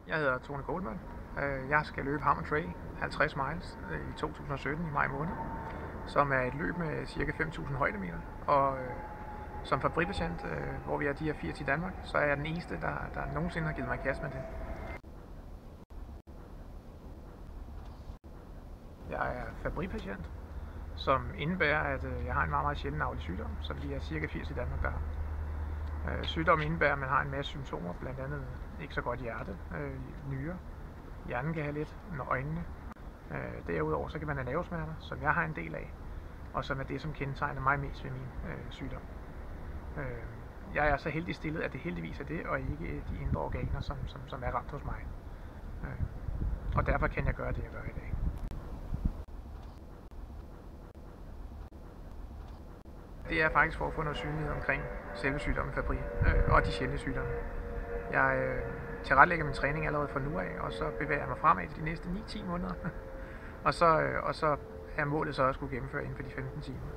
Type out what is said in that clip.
Jeg hedder Tone Goldman. Jeg skal løbe Hammer Trail 50 miles i 2017 i maj måned, som er et løb med ca. 5.000 højdemeter. Og som fabrikpatient, hvor vi er de her 80 i Danmark, så er jeg den eneste, der nogensinde har givet mig kast med det. Jeg er fabrikpatient, som indebærer, at jeg har en meget, meget sjælden arvelig sygdom, som vi er ca. 80 i Danmark, der har. Sygdommen indebærer, at man har en masse symptomer, blandt andet ikke så godt hjerte, nyrer, hjernen kan have lidt, øjnene. Derudover så kan man have nervesmerter, som jeg har en del af, og som er det, som kendetegner mig mest ved min sygdom. Jeg er så heldig stillet, at det heldigvis er det, og ikke de indre organer, som er ramt hos mig. Og derfor kan jeg gøre det, jeg gør i dag. Det er faktisk for at få noget synlighed omkring selve sygdommen fabri og de sjældne sygdomme. Jeg tilrettelægger min træning allerede fra nu af, og så bevæger jeg mig fremad de næste 9-10 måneder. og så er målet så at skulle gennemføre inden for de 15 timer.